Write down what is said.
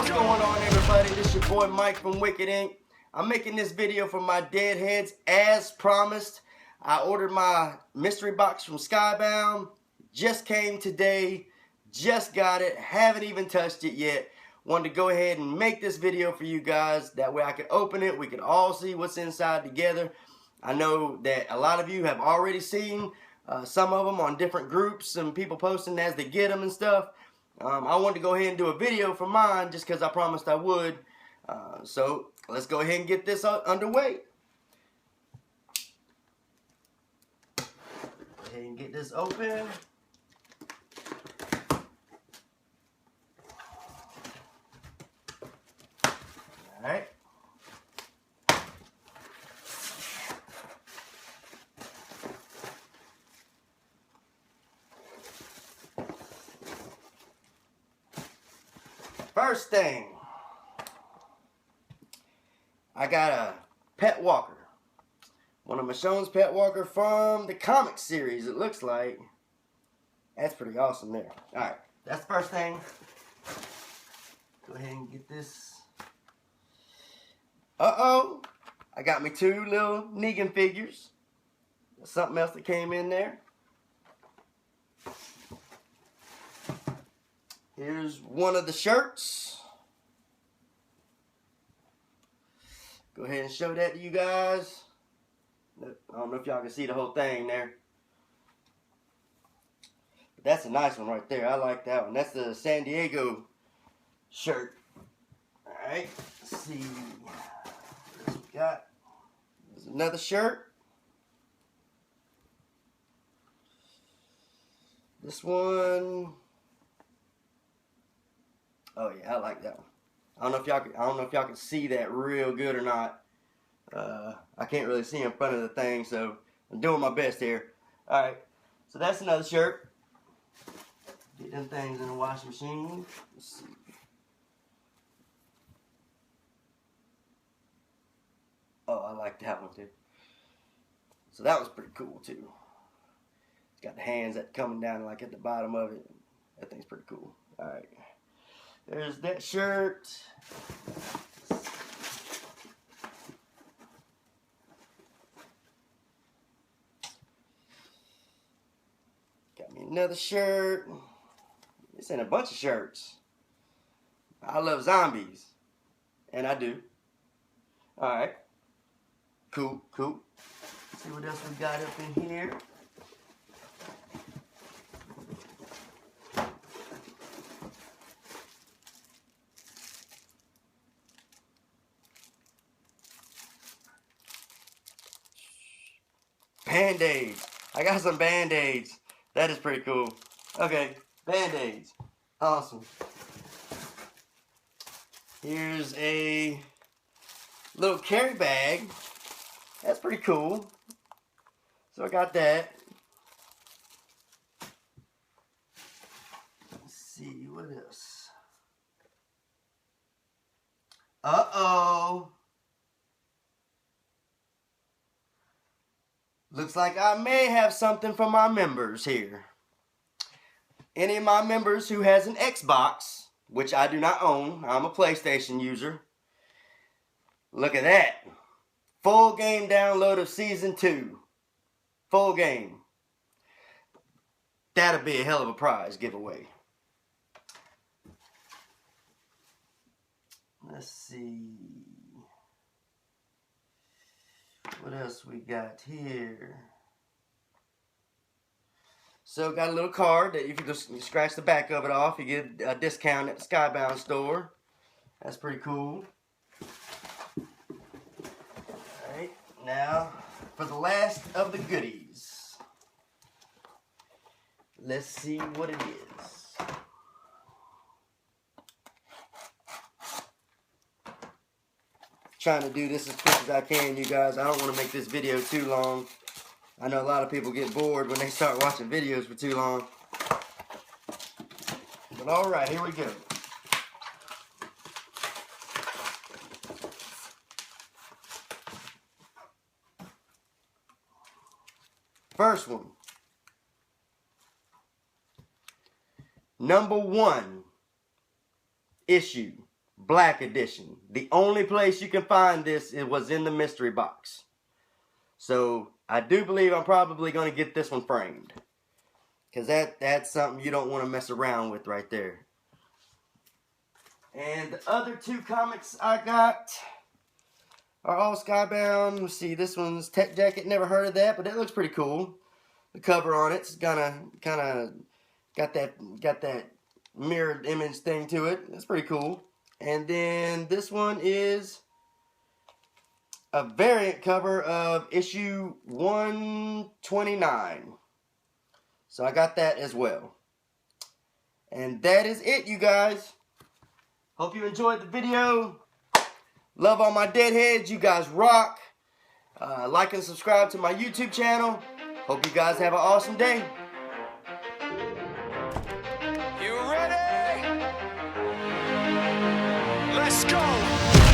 What's going on, everybody? This is your boy Mike from Wicked Inc. I'm making this video for my deadheads as promised. I ordered my mystery box from Skybound. Just came today. Just got it. Haven't even touched it yet. Wanted to go ahead and make this video for you guys. That way I can open it. We can all see what's inside together. I know that a lot of you have already seen some of them on different groups and people posting as they get them and stuff. I wanted to go ahead and do a video for mine just because I promised I would. So let's go ahead and get this underway. Go ahead and get this open. Alright. First thing, I got a pet walker. One of Michonne's pet walker from the comic series, it looks like. That's pretty awesome there. Alright, that's the first thing. Go ahead and get this. Uh-oh, I got me two little Negan figures. There's something else that came in there. Here's one of the shirts. Go ahead and show that to you guys. I don't know if y'all can see the whole thing there. But that's a nice one right there. I like that one. That's the San Diego shirt. Alright, let's see. What we got? There's another shirt. This one. Oh yeah, I like that one. I don't know if y'all can see that real good or not. I can't really see in front of the thing, so I'm doing my best here. All right, so that's another shirt. Get them things in the washing machine. Let's see. Oh, I like that one too. So that was pretty cool too. It's got the hands that coming down like at the bottom of it. That thing's pretty cool. All right. There's that shirt. Got me another shirt. It's in a bunch of shirts. I love zombies. And I do. Alright. Cool, cool. Let's see what else we got up in here. Band-Aids. I got some Band-Aids. That is pretty cool. Okay, Band-Aids. Awesome. Here's a little carry bag. That's pretty cool. So I got that. Let's see, what else? Uh-oh. Looks like I may have something for my members here. Any of my members who has an Xbox, which I do not own, I'm a PlayStation user. Look at that. Full game download of Season 2. Full game. That'll be a hell of a prize giveaway. Let's see. What else we got here? So got a little card that you can just scratch the back of it off. You get a discount at the Skybound store. That's pretty cool. Alright, now for the last of the goodies. Let's see what it is. Trying to do this as quick as I can, you guys. I don't want to make this video too long. I know a lot of people get bored when they start watching videos for too long. But alright, here we go. First one. #1 issue. Black Edition. The only place you can find this, it was in the mystery box. So I do believe I'm probably going to get this one framed. Because that's something you don't want to mess around with right there. And the other two comics I got are all Skybound. Let's see, this one's Tech Jacket. Never heard of that, but it looks pretty cool. The cover on it's kind of got that mirrored image thing to it. It's pretty cool. And then this one is a variant cover of issue 129. So I got that as well. And that is it, you guys. Hope you enjoyed the video. Love all my deadheads. You guys rock. Like and subscribe to my YouTube channel. Hope you guys have an awesome day. You ready? Let's go!